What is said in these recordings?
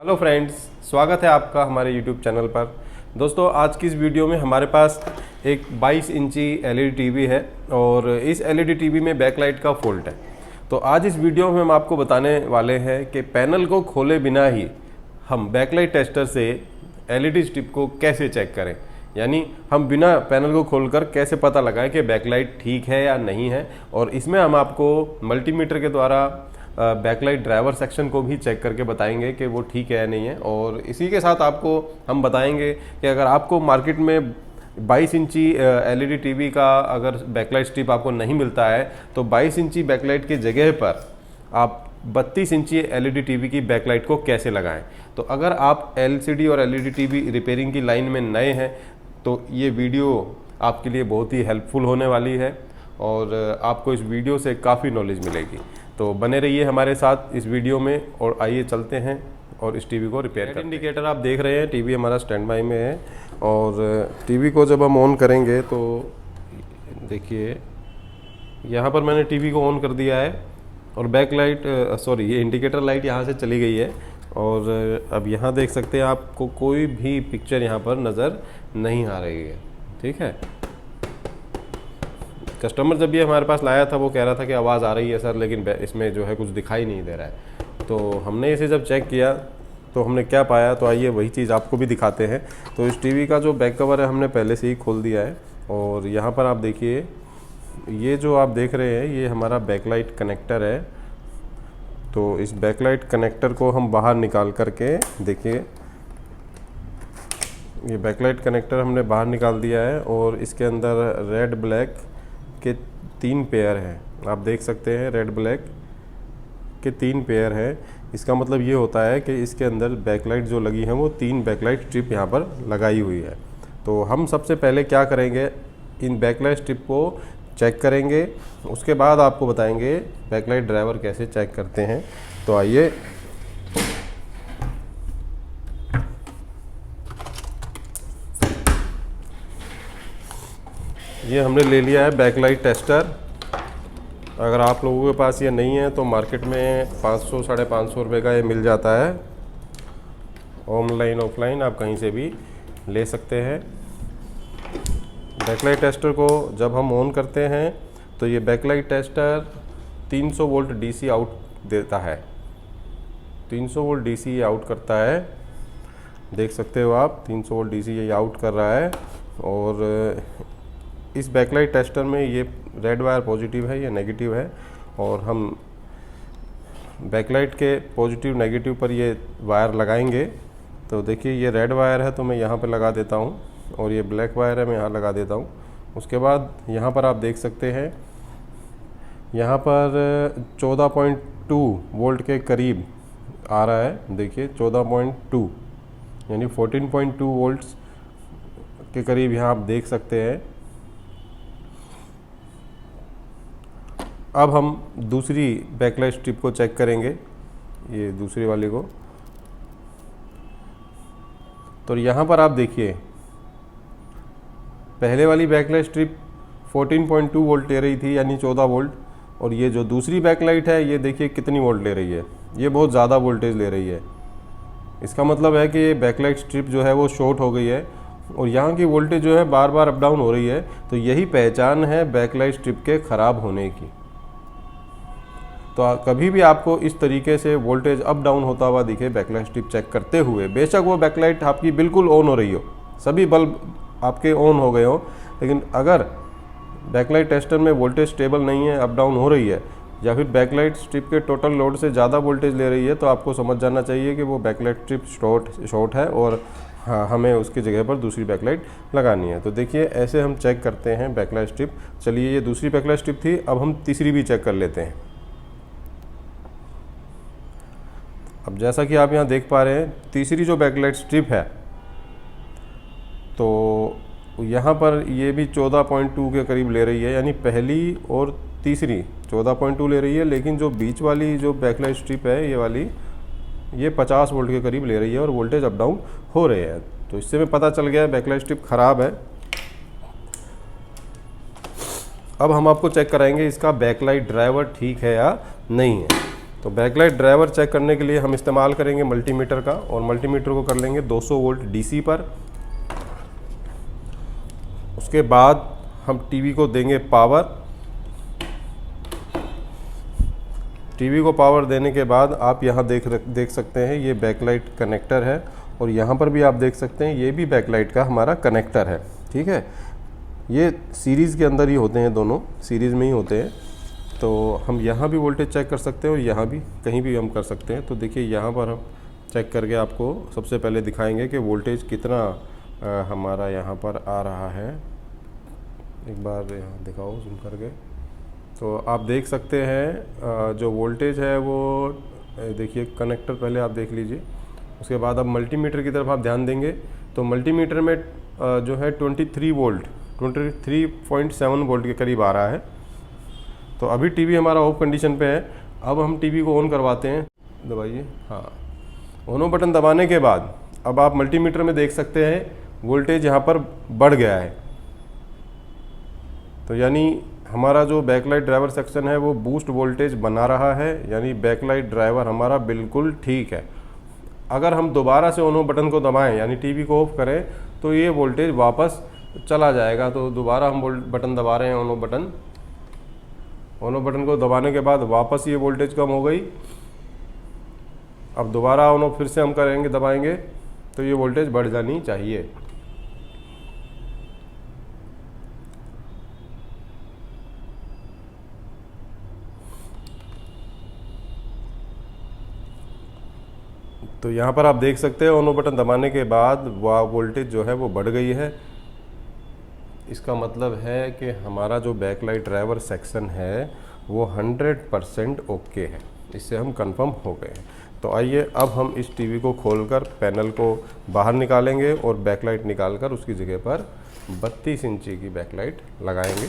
Hello friends, स्वागत है आपका हमारे यूट्यूब चैनल पर। दोस्तों, आज की इस वीडियो में हमारे पास एक 22 इंची एलईडी टीवी है और इस एलईडी टीवी में बैकलाइट का फॉल्ट है। तो आज इस वीडियो में हम आपको बताने वाले हैं कि पैनल को खोले बिना ही हम बैकलाइट टेस्टर से एलईडी स्ट्रिप को कैसे चेक करें, यानी हम बिना पैनल को खोलकर कैसे पता लगाएं कि बैकलाइट ठीक है या नहीं है। और इसमें हम आपको मल्टीमीटर के द्वारा बैकलाइट ड्राइवर सेक्शन को भी चेक करके बताएंगे कि वो ठीक है या नहीं है। और इसी के साथ आपको हम बताएंगे कि अगर आपको मार्केट में 22 इंची एलईडी टीवी का अगर बैकलाइट स्ट्रिप आपको नहीं मिलता है तो 22 इंची बैकलाइट की जगह पर आप 32 इंची एलईडी टीवी की बैकलाइट को कैसे लगाएं। तो अगर आप एलसीडी और एलईडी टीवी रिपेयरिंग की लाइन में नए हैं तो ये वीडियो आपके लिए बहुत ही हेल्पफुल होने वाली है और आपको इस वीडियो से काफ़ी नॉलेज मिलेगी। तो बने रहिए हमारे साथ इस वीडियो में और आइए चलते हैं और इस टीवी को रिपेयर करते हैं। इंडिकेटर आप देख रहे हैं, टीवी हमारा स्टैंड बाई में है और टीवी को जब हम ऑन करेंगे तो देखिए यहाँ पर मैंने टीवी को ऑन कर दिया है और बैक लाइट ये इंडिकेटर लाइट यहाँ से चली गई है। और अब यहाँ देख सकते हैं आपको कोई भी पिक्चर यहाँ पर नज़र नहीं आ रही है। ठीक है, कस्टमर जब ये हमारे पास लाया था वो कह रहा था कि आवाज़ आ रही है सर, लेकिन इसमें जो है कुछ दिखाई नहीं दे रहा है। तो हमने इसे जब चेक किया तो हमने क्या पाया, तो आइए वही चीज़ आपको भी दिखाते हैं। तो इस टीवी का जो बैक कवर है हमने पहले से ही खोल दिया है और यहाँ पर आप देखिए, ये जो आप देख रहे हैं ये हमारा बैकलाइट कनेक्टर है। तो इस बैकलाइट कनेक्टर को हम बाहर निकाल करके देखिए, ये बैकलाइट कनेक्टर हमने बाहर निकाल दिया है और इसके अंदर रेड ब्लैक के 3 पेयर हैं। आप देख सकते हैं रेड ब्लैक के 3 पेयर हैं। इसका मतलब ये होता है कि इसके अंदर बैकलाइट जो लगी है वो 3 बैकलाइट स्ट्रिप यहाँ पर लगाई हुई है। तो हम सबसे पहले क्या करेंगे, इन बैकलाइट स्ट्रिप को चेक करेंगे, उसके बाद आपको बताएंगे बैकलाइट ड्राइवर कैसे चेक करते हैं। तो आइए, ये हमने ले लिया है बैकलाइट टेस्टर। अगर आप लोगों के पास ये नहीं है तो मार्केट में 500 साढ़े 500 रुपये का ये मिल जाता है। ऑनलाइन ऑफलाइन आप कहीं से भी ले सकते हैं। बैकलाइट टेस्टर को जब हम ऑन करते हैं तो ये backlight tester 300 volt DC out देता है। 300 वोल्ट डीसी ये आउट करता है, देख सकते हो आप, 300 वोल्ट डीसी ये आउट कर रहा है। और इस बैकलाइट टेस्टर में ये रेड वायर पॉजिटिव है, ये नेगेटिव है। और हम बैकलाइट के पॉजिटिव नेगेटिव पर ये वायर लगाएंगे। तो देखिए ये रेड वायर है तो मैं यहाँ पर लगा देता हूँ और ये ब्लैक वायर है मैं यहाँ लगा देता हूँ। उसके बाद यहाँ पर आप देख सकते हैं, यहाँ पर 14.2 वोल्ट के करीब आ रहा है। देखिए 14.2 यानी 14.2 वोल्ट्स के करीब यहाँ आप देख सकते हैं। अब हम दूसरी बैकलाइट स्ट्रिप को चेक करेंगे, ये दूसरी वाली को। तो यहाँ पर आप देखिए, पहले वाली बैकलाइट स्ट्रिप 14.2 वोल्ट ले रही थी यानी 14 वोल्ट, और ये जो दूसरी बैकलाइट है ये देखिए कितनी वोल्ट ले रही है, ये बहुत ज़्यादा वोल्टेज ले रही है। इसका मतलब है कि ये बैकलाइट स्ट्रिप जो है वो शॉर्ट हो गई है और यहाँ की वोल्टेज जो है बार बार अप डाउन हो रही है। तो यही पहचान है बैकलाइट स्ट्रिप के ख़राब होने की। तो कभी भी आपको इस तरीके से वोल्टेज अप डाउन होता हुआ दिखे बैकलाइट स्ट्रिप चेक करते हुए, बेशक वो बैकलाइट आपकी बिल्कुल ऑन हो रही हो, सभी बल्ब आपके ऑन हो गए हो, लेकिन अगर बैकलाइट टेस्टर में वोल्टेज स्टेबल नहीं है, अप डाउन हो रही है, या फिर बैकलाइट स्ट्रिप के टोटल लोड से ज़्यादा वोल्टेज ले रही है, तो आपको समझ जाना चाहिए कि वो बैकलाइट स्ट्रिप शॉर्ट है और हाँ, हमें उसकी जगह पर दूसरी बैकलाइट लगानी है। तो देखिए ऐसे हम चेक करते हैं बैकलाइट स्ट्रिप। चलिए, ये दूसरी बैकलाइट स्ट्रिप थी, अब हम तीसरी भी चेक कर लेते हैं। अब जैसा कि आप यहाँ देख पा रहे हैं, तीसरी जो बैकलाइट स्ट्रिप है तो यहाँ पर ये भी 14.2 के करीब ले रही है, यानी पहली और तीसरी 14.2 ले रही है, लेकिन जो बीच वाली जो बैकलाइट स्ट्रिप है ये वाली, ये 50 वोल्ट के करीब ले रही है और वोल्टेज अप डाउन हो रहे हैं। तो इससे में पता चल गया बैकलाइट स्ट्रिप ख़राब है। अब हम आपको चेक कराएंगे इसका बैकलाइट ड्राइवर ठीक है या नहीं है। तो बैकलाइट ड्राइवर चेक करने के लिए हम इस्तेमाल करेंगे मल्टीमीटर का, और मल्टीमीटर को कर लेंगे 200 वोल्ट डीसी पर। उसके बाद हम टीवी को देंगे पावर। टीवी को पावर देने के बाद आप यहाँ देख सकते हैं ये बैकलाइट कनेक्टर है, और यहाँ पर भी आप देख सकते हैं ये भी बैकलाइट का हमारा कनेक्टर है। ठीक है, ये सीरीज़ के अंदर ही होते हैं, दोनों सीरीज़ में ही होते हैं। तो हम यहाँ भी वोल्टेज चेक कर सकते हैं और यहाँ भी कहीं भी हम कर सकते हैं। तो देखिए यहाँ पर हम चेक करके आपको सबसे पहले दिखाएंगे कि वोल्टेज कितना हमारा यहाँ पर आ रहा है। एक बार यहाँ दिखाओ जूम करके, तो आप देख सकते हैं जो वोल्टेज है वो देखिए, कनेक्टर पहले आप देख लीजिए। उसके बाद अब मल्टीमीटर की तरफ आप ध्यान देंगे तो मल्टीमीटर में जो है 23 वोल्ट 23.7 वोल्ट के करीब आ रहा है। तो अभी टीवी हमारा ऑफ कंडीशन पे है। अब हम टीवी को ऑन करवाते हैं, दबाइए, हाँ। ऑन बटन दबाने के बाद अब आप मल्टीमीटर में देख सकते हैं वोल्टेज यहाँ पर बढ़ गया है। तो यानी हमारा जो बैकलाइट ड्राइवर सेक्शन है वो बूस्ट वोल्टेज बना रहा है, यानी बैकलाइट ड्राइवर हमारा बिल्कुल ठीक है। अगर हम दोबारा से ऑन बटन को दबाएं यानी टीवी को ऑफ करें तो ये वोल्टेज वापस चला जाएगा। तो दोबारा हम बटन दबा रहे हैं, ऑन बटन को दबाने के बाद वापस ये वोल्टेज कम हो गई। अब दोबारा ऑन फिर से हम करेंगे, दबाएंगे तो ये वोल्टेज बढ़ जानी चाहिए। तो यहाँ पर आप देख सकते हैं ऑन बटन दबाने के बाद वह वोल्टेज जो है वो बढ़ गई है। इसका मतलब है कि हमारा जो बैकलाइट ड्राइवर सेक्शन है वो 100% ओके है। इससे हम कंफर्म हो गए हैं। तो आइए अब हम इस टीवी को खोलकर पैनल को बाहर निकालेंगे और बैकलाइट निकालकर उसकी जगह पर 32 इंची की बैकलाइट लगाएंगे।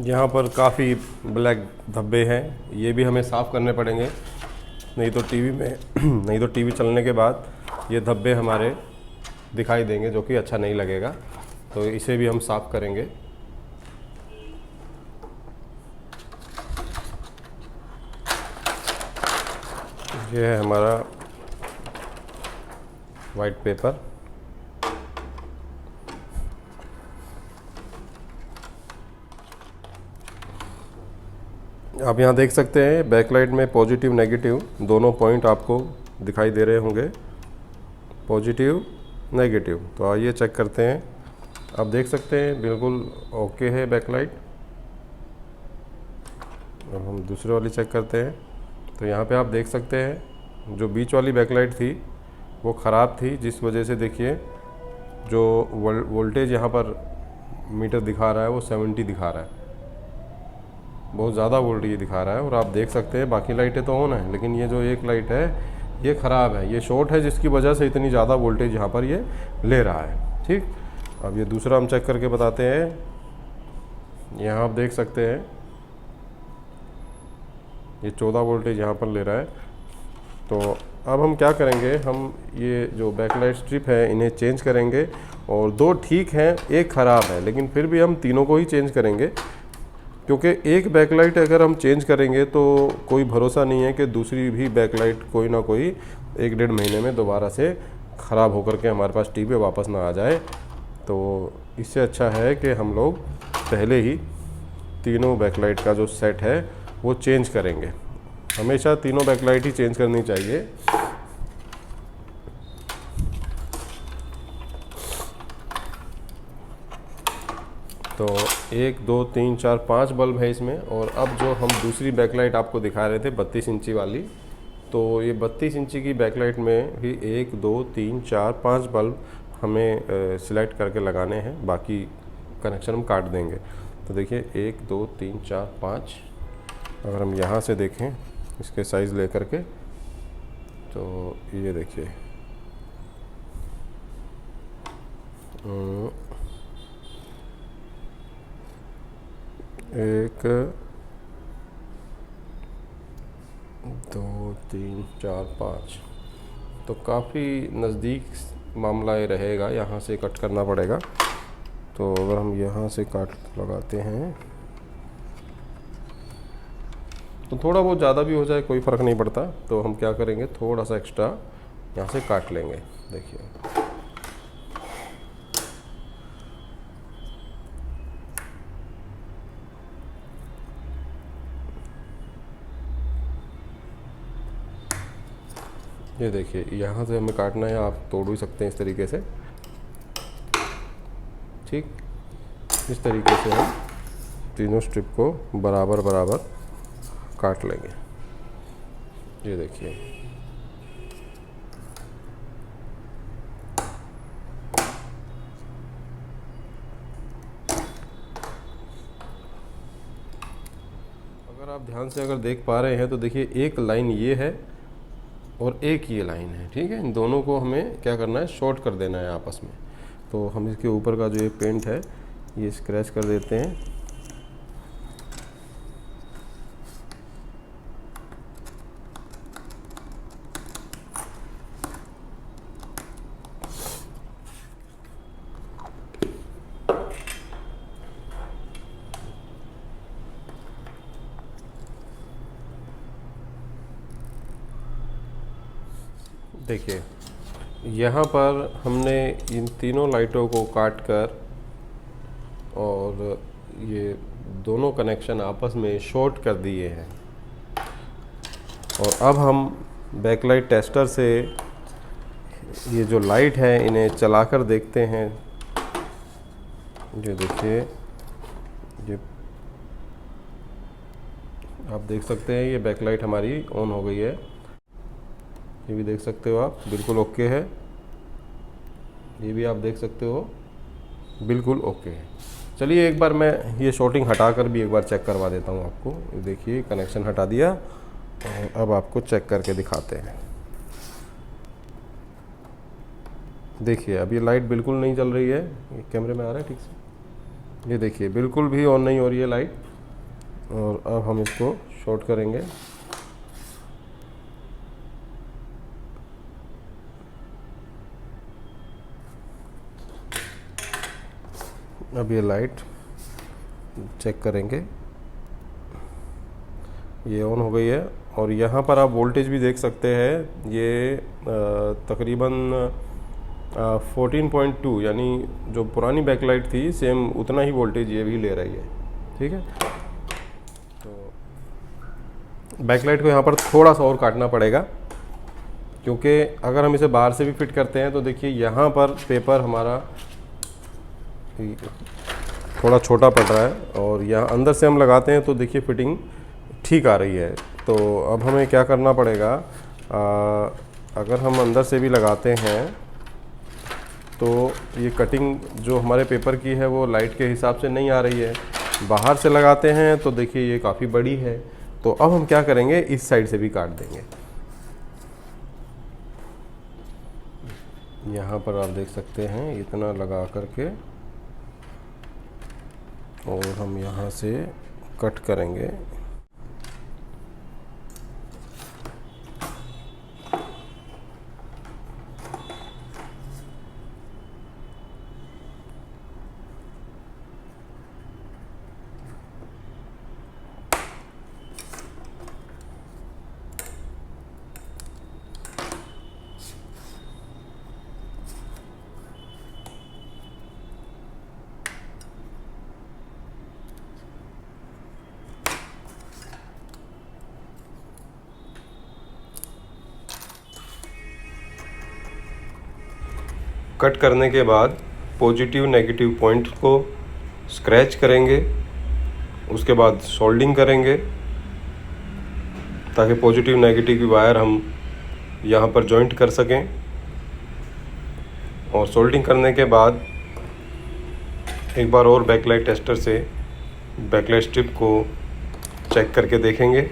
यहाँ पर काफ़ी ब्लैक धब्बे हैं, ये भी हमें साफ़ करने पड़ेंगे, नहीं तो टीवी चलने के बाद ये धब्बे हमारे दिखाई देंगे जो कि अच्छा नहीं लगेगा। तो इसे भी हम साफ़ करेंगे। ये है हमारा वाइट पेपर। आप यहाँ देख सकते हैं बैकलाइट में पॉजिटिव नेगेटिव दोनों पॉइंट आपको दिखाई दे रहे होंगे, पॉजिटिव नेगेटिव। तो आइए चेक करते हैं। आप देख सकते हैं बिल्कुल ओके है बैकलाइट। अब हम दूसरे वाली चेक करते हैं। तो यहाँ पे आप देख सकते हैं जो बीच वाली बैकलाइट थी वो ख़राब थी, जिस वजह से देखिए जो वोल्टेज यहाँ पर मीटर दिखा रहा है वो 70 दिखा रहा है, बहुत ज़्यादा वोल्टेज दिखा रहा है। और आप देख सकते हैं बाकी लाइटें तो ऑन है, लेकिन ये जो एक लाइट है ये ख़राब है, ये शॉर्ट है, जिसकी वजह से इतनी ज़्यादा वोल्टेज यहाँ पर ये ले रहा है। ठीक, अब ये दूसरा हम चेक करके बताते हैं। यहाँ आप देख सकते हैं ये 14 वोल्टेज यहाँ पर ले रहा है। तो अब हम क्या करेंगे, हम ये जो बैकलाइट स्ट्रिप है इन्हें चेंज करेंगे, और दो ठीक हैं एक ख़राब है, लेकिन फिर भी हम तीनों को ही चेंज करेंगे, क्योंकि एक बैकलाइट अगर हम चेंज करेंगे तो कोई भरोसा नहीं है कि दूसरी भी बैकलाइट कोई ना कोई 1-1.5 महीने में दोबारा से ख़राब होकर के हमारे पास टीवी वापस ना आ जाए। तो इससे अच्छा है कि हम लोग पहले ही तीनों बैकलाइट का जो सेट है वो चेंज करेंगे। हमेशा तीनों बैकलाइट ही चेंज करनी चाहिए। तो 1 2 3 4 5 बल्ब है इसमें। और अब जो हम दूसरी बैकलाइट आपको दिखा रहे थे 32 इंची वाली, तो ये 32 इंची की बैकलाइट में भी 1 2 3 4 5 बल्ब हमें सिलेक्ट करके लगाने हैं, बाकी कनेक्शन हम काट देंगे। तो देखिए 1 2 3 4 5, अगर हम यहाँ से देखें इसके साइज़ लेकर के, तो ये देखिए 1 2 3 4 5, तो काफ़ी नज़दीक मामला ये रहेगा, यहाँ से कट करना पड़ेगा। तो अगर हम यहाँ से काट लगाते हैं तो थोड़ा बहुत ज़्यादा भी हो जाए कोई फ़र्क नहीं पड़ता। तो हम क्या करेंगे, थोड़ा सा एक्स्ट्रा यहाँ से काट लेंगे। देखिए ये देखिए यहाँ से हमें काटना है, आप तोड़ भी सकते हैं इस तरीके से। ठीक, इस तरीके से हम तीनों स्ट्रिप को बराबर बराबर काट लेंगे। ये देखिए अगर आप ध्यान से अगर देख पा रहे हैं तो देखिए एक लाइन ये है और एक ये लाइन है। ठीक है, इन दोनों को हमें क्या करना है, शॉर्ट कर देना है आपस में। तो हम इसके ऊपर का जो ये पेंट है ये स्क्रैच कर देते हैं। देखिए यहाँ पर हमने इन तीनों लाइटों को काट कर और ये दोनों कनेक्शन आपस में शॉर्ट कर दिए हैं। और अब हम बैकलाइट टेस्टर से ये जो लाइट है इन्हें चलाकर देखते हैं। ये देखिए, ये आप देख सकते हैं ये बैकलाइट हमारी ऑन हो गई है। ये भी देख सकते हो आप, बिल्कुल ओके है। ये भी आप देख सकते हो, बिल्कुल ओके है। चलिए एक बार मैं ये शॉर्टिंग हटा कर भी एक बार चेक करवा देता हूँ आपको। ये देखिए कनेक्शन हटा दिया और अब आपको चेक करके दिखाते हैं। देखिए अब ये लाइट बिल्कुल नहीं चल रही है, ये कैमरे में आ रहा है ठीक से। ये देखिए बिल्कुल भी ऑन नहीं हो रही है लाइट। और अब हम इसको शॉर्ट करेंगे। अब ये लाइट चेक करेंगे, ये ऑन हो गई है। और यहाँ पर आप वोल्टेज भी देख सकते हैं, ये तकरीबन 14.2, यानी जो पुरानी बैकलाइट थी सेम उतना ही वोल्टेज ये भी ले रही है। ठीक है, तो बैकलाइट को यहाँ पर थोड़ा सा और काटना पड़ेगा, क्योंकि अगर हम इसे बाहर से भी फिट करते हैं तो देखिए यहाँ पर पेपर हमारा थोड़ा छोटा पड़ रहा है और यहाँ अंदर से हम लगाते हैं तो देखिए फिटिंग ठीक आ रही है। तो अब हमें क्या करना पड़ेगा, अगर हम अंदर से भी लगाते हैं तो ये कटिंग जो हमारे पेपर की है वो लाइट के हिसाब से नहीं आ रही है। बाहर से लगाते हैं तो देखिए ये काफ़ी बड़ी है। तो अब हम क्या करेंगे, इस साइड से भी काट देंगे। यहाँ पर आप देख सकते हैं इतना लगा करके और हम यहाँ से कट करेंगे। कट करने के बाद पॉजिटिव नेगेटिव पॉइंट को स्क्रैच करेंगे, उसके बाद सोल्डिंग करेंगे ताकि पॉजिटिव नेगेटिव की वायर हम यहाँ पर जॉइंट कर सकें। और सोल्डिंग करने के बाद एक बार और बैकलाइट टेस्टर से बैकलाइट स्ट्रिप को चेक करके देखेंगे।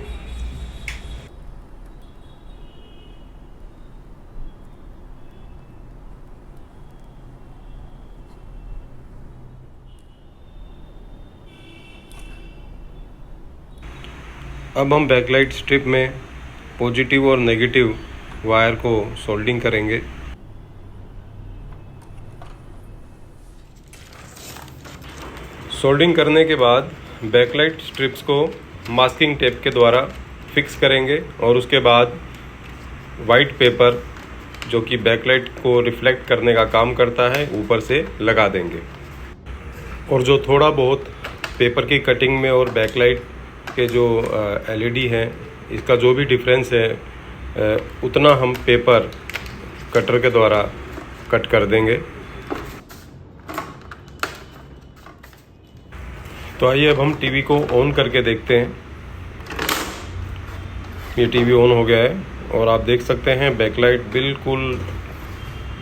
अब हम बैकलाइट स्ट्रिप में पॉजिटिव और नेगेटिव वायर को सोल्डिंग करेंगे। सोल्डिंग करने के बाद बैकलाइट स्ट्रिप्स को मास्किंग टेप के द्वारा फिक्स करेंगे और उसके बाद वाइट पेपर जो कि बैकलाइट को रिफ्लेक्ट करने का काम करता है ऊपर से लगा देंगे। और जो थोड़ा बहुत पेपर की कटिंग में और बैकलाइट के जो LED हैं इसका जो भी डिफरेंस है उतना हम पेपर कटर के द्वारा कट कर देंगे। तो आइए अब हम टीवी को ऑन करके देखते हैं। ये टीवी ऑन हो गया है और आप देख सकते हैं बैकलाइट बिल्कुल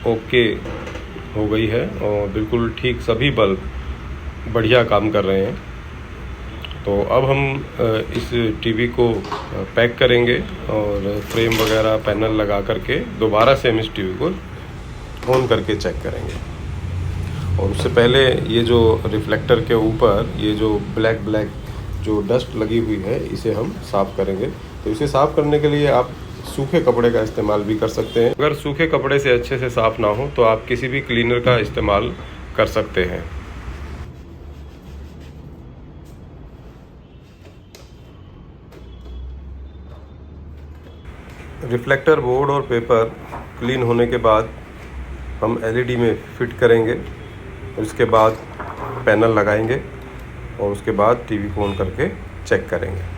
ओके हो गई है और बिल्कुल ठीक सभी बल्ब बढ़िया काम कर रहे हैं। तो अब हम इस टीवी को पैक करेंगे और फ्रेम वगैरह पैनल लगा करके दोबारा से हम इस टीवी को ऑन करके चेक करेंगे। और उससे पहले ये जो रिफ्लेक्टर के ऊपर ये जो ब्लैक जो डस्ट लगी हुई है इसे हम साफ़ करेंगे। तो इसे साफ़ करने के लिए आप सूखे कपड़े का इस्तेमाल भी कर सकते हैं। अगर सूखे कपड़े से अच्छे से साफ़ ना हो तो आप किसी भी क्लीनर का इस्तेमाल कर सकते हैं। रिफ्लेक्टर बोर्ड और पेपर क्लीन होने के बाद हम LED में फिट करेंगे, उसके बाद पैनल लगाएंगे और उसके बाद टीवी को ऑन करके चेक करेंगे।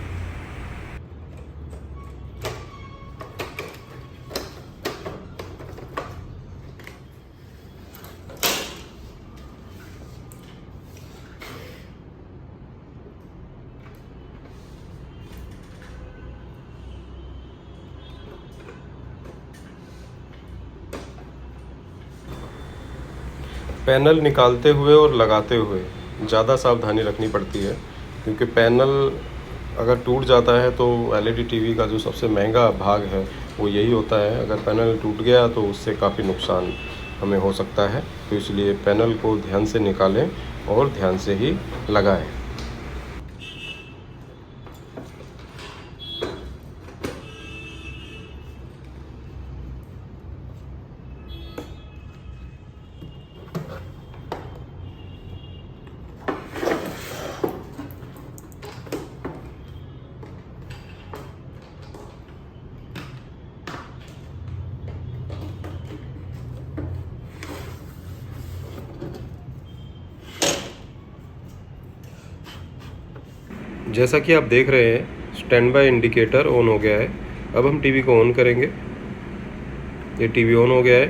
पैनल निकालते हुए और लगाते हुए ज़्यादा सावधानी रखनी पड़ती है, क्योंकि पैनल अगर टूट जाता है तो LED टीवी का जो सबसे महंगा भाग है वो यही होता है। अगर पैनल टूट गया तो उससे काफ़ी नुकसान हमें हो सकता है। तो इसलिए पैनल को ध्यान से निकालें और ध्यान से ही लगाएं। जैसा कि आप देख रहे हैं स्टैंड बाय इंडिकेटर ऑन हो गया है। अब हम टीवी को ऑन करेंगे। ये टीवी ऑन हो गया है।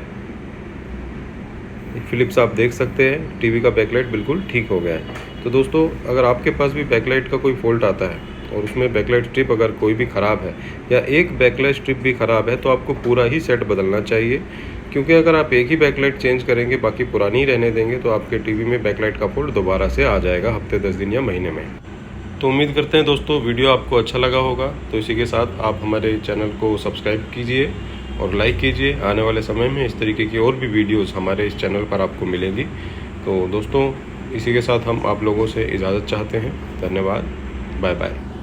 फिलिप्स आप देख सकते हैं टीवी का बैकलाइट बिल्कुल ठीक हो गया है। तो दोस्तों, अगर आपके पास भी बैकलाइट का कोई फॉल्ट आता है और उसमें बैकलाइट स्ट्रिप अगर कोई भी ख़राब है या एक बैकलाइट स्ट्रिप भी ख़राब है तो आपको पूरा ही सेट बदलना चाहिए, क्योंकि अगर आप एक ही बैकलाइट चेंज करेंगे बाकी पुरानी ही रहने देंगे तो आपके टीवी में बैकलाइट का फॉल्ट दोबारा से आ जाएगा हफ्ते 10 दिन या महीने में। तो उम्मीद करते हैं दोस्तों वीडियो आपको अच्छा लगा होगा। तो इसी के साथ आप हमारे चैनल को सब्सक्राइब कीजिए और लाइक कीजिए। आने वाले समय में इस तरीके की और भी वीडियोस हमारे इस चैनल पर आपको मिलेंगी। तो दोस्तों, इसी के साथ हम आप लोगों से इजाज़त चाहते हैं। धन्यवाद। Bye bye.